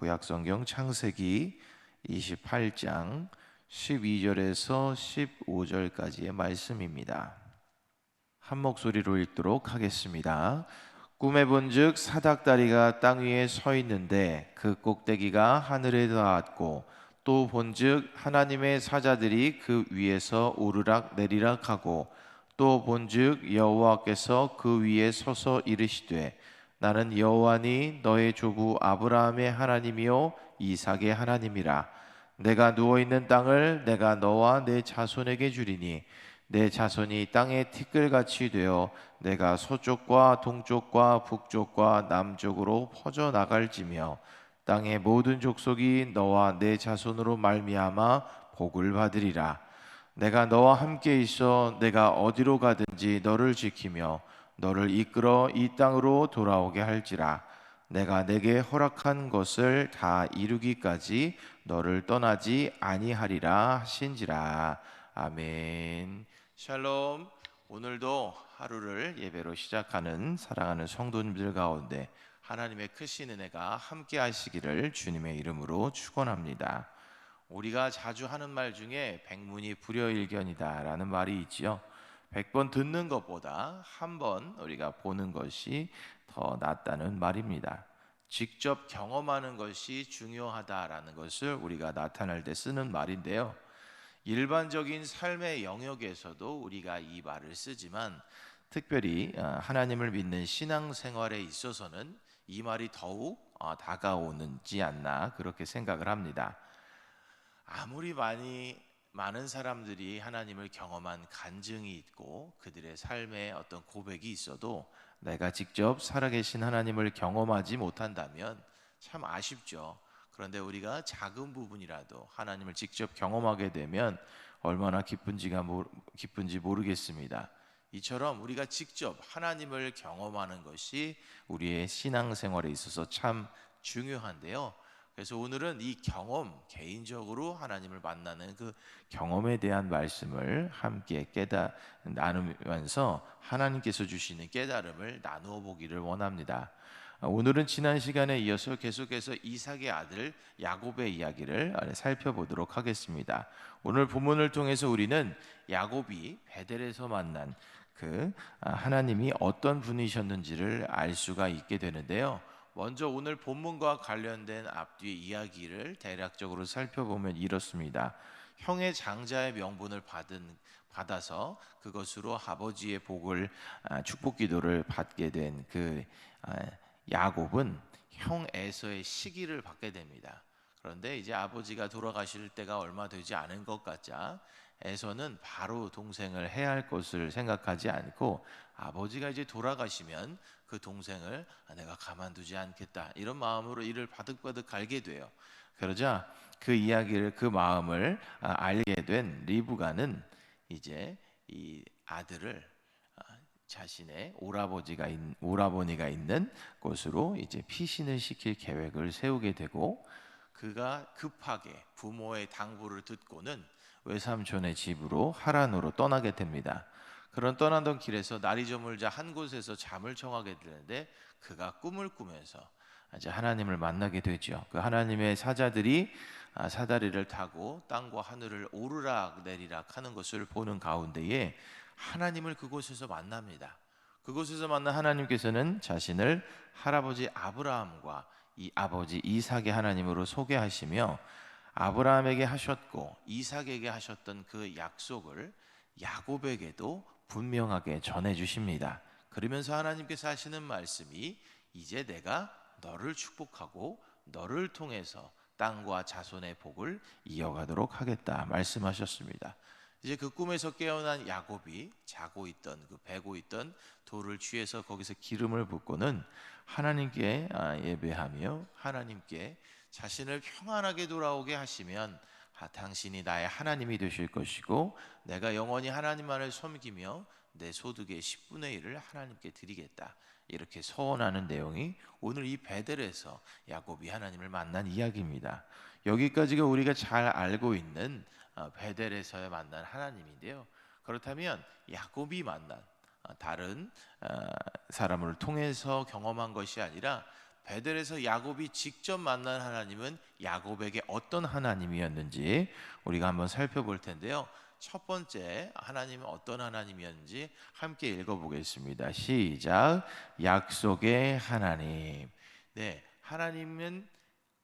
구약성경 창세기 28장 12절에서 15절까지의 말씀입니다. 한 목소리로 읽도록 하겠습니다. 꿈에 본즉 사닥다리가 땅 위에 서 있는데 그 꼭대기가 하늘에 닿았고, 또 본즉 하나님의 사자들이 그 위에서 오르락 내리락 하고, 또 본즉 여호와께서 그 위에 서서 이르시되, 나는 여호와니 너의 조부 아브라함의 하나님이요 이삭의 하나님이라. 내가 누워있는 땅을 내가 너와 내 자손에게 주리니 내 자손이 땅의 티끌같이 되어 내가 서쪽과 동쪽과 북쪽과 남쪽으로 퍼져 나갈지며, 땅의 모든 족속이 너와 내 자손으로 말미암아 복을 받으리라. 내가 너와 함께 있어 내가 어디로 가든지 너를 지키며 너를 이끌어 이 땅으로 돌아오게 할지라. 내가 내게 허락한 것을 다 이루기까지 너를 떠나지 아니하리라 하신지라. 아멘. 샬롬. 오늘도 하루를 예배로 시작하는 사랑하는 성도님들 가운데 하나님의 크신 은혜가 함께 하시기를 주님의 이름으로 축원합니다. 우리가 자주 하는 말 중에 백문이 불여일견이다 라는 말이 있지요. 100번 듣는 것보다 한 번 우리가 보는 것이 더 낫다는 말입니다. 직접 경험하는 것이 중요하다라는 것을 우리가 나타낼 때 쓰는 말인데요. 일반적인 삶의 영역에서도 우리가 이 말을 쓰지만, 특별히 하나님을 믿는 신앙생활에 있어서는 이 말이 더욱 다가오는지 않나 그렇게 생각을 합니다. 아무리 많은 사람들이 하나님을 경험한 간증이 있고 그들의 삶에 어떤 고백이 있어도 내가 직접 살아계신 하나님을 경험하지 못한다면 참 아쉽죠. 그런데 우리가 작은 부분이라도 하나님을 직접 경험하게 되면 얼마나 기쁜지 모르겠습니다. 이처럼 우리가 직접 하나님을 경험하는 것이 우리의 신앙생활에 있어서 참 중요한데요. 그래서 오늘은 이 경험, 개인적으로 하나님을 만나는 그 경험에 대한 말씀을 함께 나누면서 하나님께서 주시는 깨달음을 나누어 보기를 원합니다. 오늘은 지난 시간에 이어서 계속해서 이삭의 아들 야곱의 이야기를 살펴보도록 하겠습니다. 오늘 본문을 통해서 우리는 야곱이 베델에서 만난 그 하나님이 어떤 분이셨는지를 알 수가 있게 되는데요. 먼저 오늘 본문과 관련된 앞뒤 이야기를 대략적으로 살펴보면 이렇습니다. 형의 장자의 명분을 받아서 그것으로 아버지의 복을 축복 기도를 받게 된 그 야곱은 형 에서의 시기를 받게 됩니다. 그런데 이제 아버지가 돌아가실 때가 얼마 되지 않은 것 같자 에서는 바로 동생을 해야 할 것을 생각하지 않고, 아버지가 이제 돌아가시면 그 동생을 내가 가만두지 않겠다 이런 마음으로 이를 바득바득 갈게 돼요. 그러자 그 마음을 알게 된 리브가는 이제 이 아들을 자신의 오라버니가 있는 곳으로 이제 피신을 시킬 계획을 세우게 되고, 그가 급하게 부모의 당부를 듣고는 외삼촌의 집으로 하란으로 떠나게 됩니다. 그런 떠나던 길에서 날이 저물자 한 곳에서 잠을 청하게 되는데, 그가 꿈을 꾸면서 이제 하나님을 만나게 되죠. 그 하나님의 사자들이 사다리를 타고 땅과 하늘을 오르락 내리락 하는 것을 보는 가운데에 하나님을 그곳에서 만납니다. 그곳에서 만난 하나님께서는 자신을 할아버지 아브라함과 이 아버지 이삭의 하나님으로 소개하시며, 아브라함에게 하셨고 이삭에게 하셨던 그 약속을 야곱에게도 분명하게 전해주십니다. 그러면서 하나님께서 하시는 말씀이, 이제 내가 너를 축복하고 너를 통해서 땅과 자손의 복을 이어가도록 하겠다 말씀하셨습니다. 이제 그 꿈에서 깨어난 야곱이 베고 있던 돌을 취해서 거기서 기름을 붓고는 하나님께 예배하며, 하나님께 자신을 평안하게 돌아오게 하시면 당신이 나의 하나님이 되실 것이고 내가 영원히 하나님만을 섬기며 내 소득의 10분의 1을 하나님께 드리겠다, 이렇게 서원하는 내용이 오늘 이 베델에서 야곱이 하나님을 만난 이야기입니다. 여기까지가 우리가 잘 알고 있는 베델에서의 만난 하나님인데요. 그렇다면 야곱이 만난 다른 사람을 통해서 경험한 것이 아니라 베델에서 야곱이 직접 만난 하나님은 야곱에게 어떤 하나님이었는지 우리가 한번 살펴볼 텐데요. 첫 번째 하나님은 어떤 하나님이었는지 함께 읽어보겠습니다. 시작. 약속의 하나님. 네, 하나님은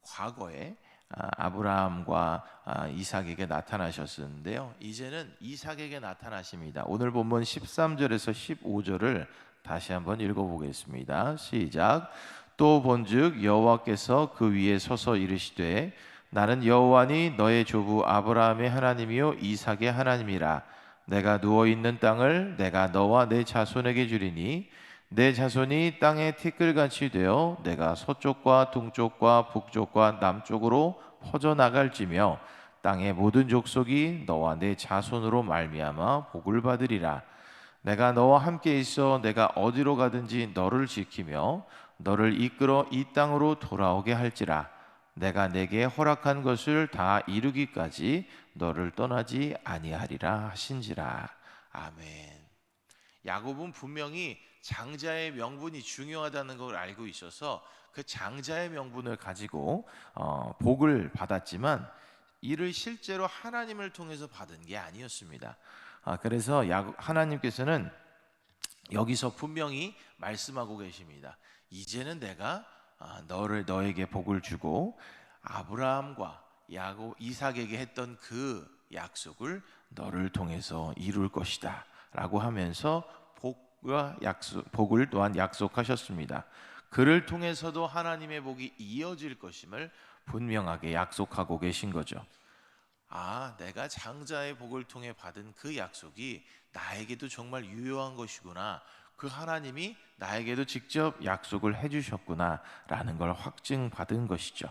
과거에 아브라함과 이삭에게 나타나셨었는데요. 이제는 이삭에게 나타나십니다. 오늘 본문 13절에서 15절을 다시 한번 읽어보겠습니다. 시작. 또 본즉 여호와께서 그 위에 서서 이르시되 나는 여호와니 너의 조부 아브라함의 하나님이요 이삭의 하나님이라. 내가 누워 있는 땅을 내가 너와 내 자손에게 주리니 내 자손이 땅의 티끌같이 되어 내가 서쪽과 동쪽과 북쪽과 남쪽으로 퍼져나갈지며 땅의 모든 족속이 너와 내 자손으로 말미암아 복을 받으리라. 내가 너와 함께 있어 내가 어디로 가든지 너를 지키며 너를 이끌어 이 땅으로 돌아오게 할지라. 내가 내게 허락한 것을 다 이루기까지 너를 떠나지 아니하리라 하신지라. 아멘. 야곱은 분명히 장자의 명분이 중요하다는 걸 알고 있어서 그 장자의 명분을 가지고 복을 받았지만 이를 실제로 하나님을 통해서 받은 게 아니었습니다. 그래서 하나님께서는 여기서 분명히 말씀하고 계십니다. 이제는 내가 너에게 복을 주고 아브라함과 야곱, 이삭에게 했던 그 약속을 너를 통해서 이룰 것이다 라고 하면서 복을 또한 약속하셨습니다. 그를 통해서도 하나님의 복이 이어질 것임을 분명하게 약속하고 계신 거죠. 내가 장자의 복을 통해 받은 그 약속이 나에게도 정말 유효한 것이구나. 그 하나님이 나에게도 직접 약속을 해주셨구나 라는 걸 확증받은 것이죠.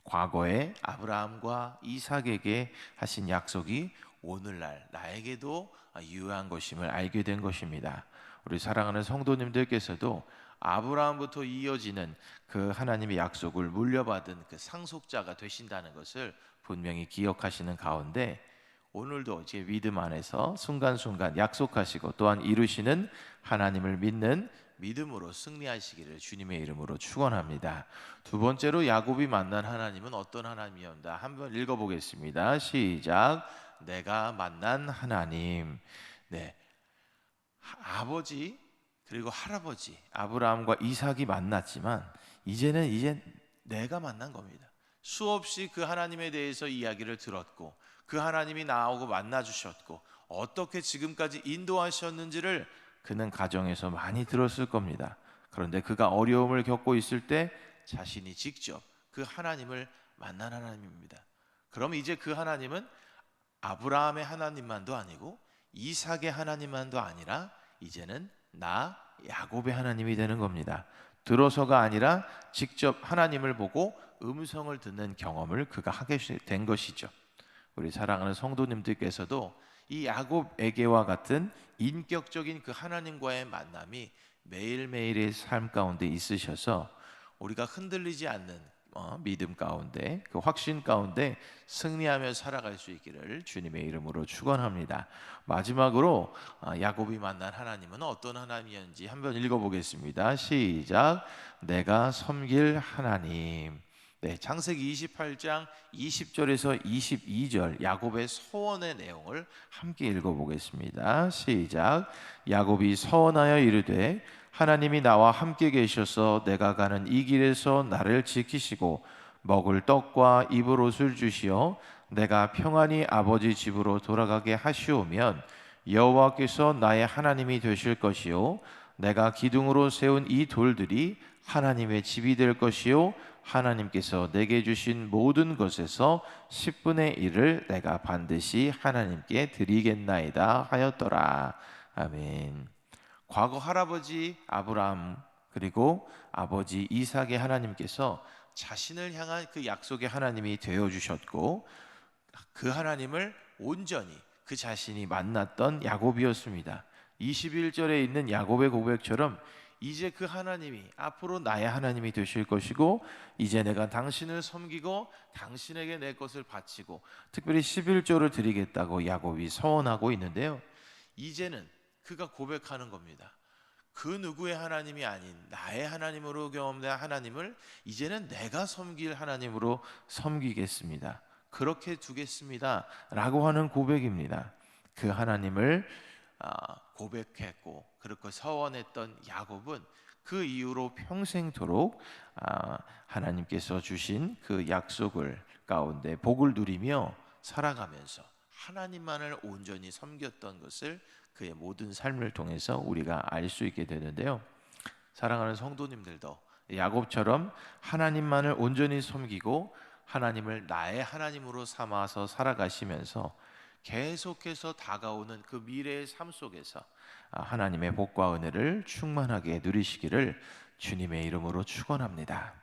과거에 아브라함과 이삭에게 하신 약속이 오늘날 나에게도 유효한 것임을 알게 된 것입니다. 우리 사랑하는 성도님들께서도 아브라함부터 이어지는 그 하나님의 약속을 물려받은 그 상속자가 되신다는 것을 분명히 기억하시는 가운데 오늘도 제 믿음 안에서 순간순간 약속하시고 또한 이루시는 하나님을 믿는 믿음으로 승리하시기를 주님의 이름으로 축원합니다. 두 번째로 야곱이 만난 하나님은 어떤 하나님이었나 한번 읽어보겠습니다. 시작. 내가 만난 하나님. 네, 아버지 그리고 할아버지 아브라함과 이삭이 만났지만 이제 내가 만난 겁니다. 수없이 그 하나님에 대해서 이야기를 들었고 그 하나님이 나오고 만나 주셨고 어떻게 지금까지 인도하셨는지를 그는 가정에서 많이 들었을 겁니다. 그런데 그가 어려움을 겪고 있을 때 자신이 직접 그 하나님을 만난 하나님입니다. 그럼 이제 그 하나님은 아브라함의 하나님만도 아니고 이삭의 하나님만도 아니라 이제는 야곱의 하나님이 되는 겁니다. 들어서가 아니라 직접 하나님을 보고 음성을 듣는 경험을 그가 하게 된 것이죠. 우리 사랑하는 성도님들께서도 이 야곱에게와 같은 인격적인 그 하나님과의 만남이 매일매일의 삶 가운데 있으셔서 우리가 흔들리지 않는 믿음 가운데 그 확신 가운데 승리하며 살아갈 수 있기를 주님의 이름으로 축원합니다. 마지막으로 야곱이 만난 하나님은 어떤 하나님이었는지 한번 읽어보겠습니다. 시작. 내가 섬길 하나님. 네, 창세기 28장 20절에서 22절 야곱의 서원의 내용을 함께 읽어보겠습니다. 시작. 야곱이 서원하여 이르되 하나님이 나와 함께 계셔서 내가 가는 이 길에서 나를 지키시고 먹을 떡과 입을 옷을 주시어 내가 평안히 아버지 집으로 돌아가게 하시오면 여호와께서 나의 하나님이 되실 것이요 내가 기둥으로 세운 이 돌들이 하나님의 집이 될 것이요 하나님께서 내게 주신 모든 것에서 10분의 1을 내가 반드시 하나님께 드리겠나이다 하였더라. 아멘. 과거 할아버지 아브라함 그리고 아버지 이삭의 하나님께서 자신을 향한 그 약속의 하나님이 되어주셨고 그 하나님을 온전히 그 자신이 만났던 야곱이었습니다. 21절에 있는 야곱의 고백처럼 이제 그 하나님이 앞으로 나의 하나님이 되실 것이고 이제 내가 당신을 섬기고 당신에게 내 것을 바치고 특별히 11조를 드리겠다고 야곱이 서원하고 있는데요. 이제는 그가 고백하는 겁니다. 그 누구의 하나님이 아닌 나의 하나님으로 경험된 하나님을 이제는 내가 섬길 하나님으로 섬기겠습니다. 그렇게 두겠습니다 라고 하는 고백입니다. 그 하나님을 고백했고 그렇게 서원했던 야곱은 그 이후로 평생토록 하나님께서 주신 그 약속을 가운데 복을 누리며 살아가면서 하나님만을 온전히 섬겼던 것을 그의 모든 삶을 통해서 우리가 알 수 있게 되는데요. 사랑하는 성도님들도 야곱처럼 하나님만을 온전히 섬기고 하나님을 나의 하나님으로 삼아서 살아가시면서 계속해서 다가오는 그 미래의 삶 속에서 하나님의 복과 은혜를 충만하게 누리시기를 주님의 이름으로 축원합니다.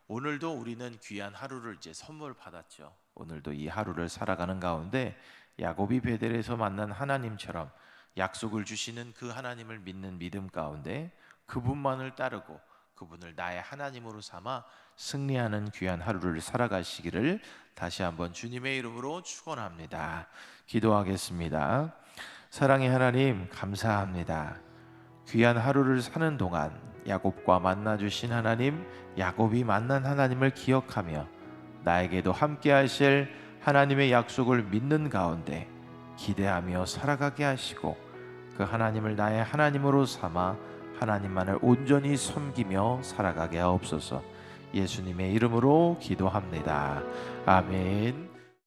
오늘도 우리는 귀한 하루를 이제 선물 받았죠. 오늘도 이 하루를 살아가는 가운데 야곱이 베델에서 만난 하나님처럼 약속을 주시는 그 하나님을 믿는 믿음 가운데 그분만을 따르고 그분을 나의 하나님으로 삼아 승리하는 귀한 하루를 살아가시기를 다시 한번 주님의 이름으로 축원합니다. 기도하겠습니다. 사랑의 하나님 감사합니다. 귀한 하루를 사는 동안 야곱과 만나 주신 하나님, 야곱이 만난 하나님을 기억하며 나에게도 함께 하실 하나님의 약속을 믿는 가운데 기대하며 살아가게 하시고 그 하나님을 나의 하나님으로 삼아 하나님만을 온전히 섬기며 살아가게 하옵소서. 예수님의 이름으로 기도합니다. 아멘.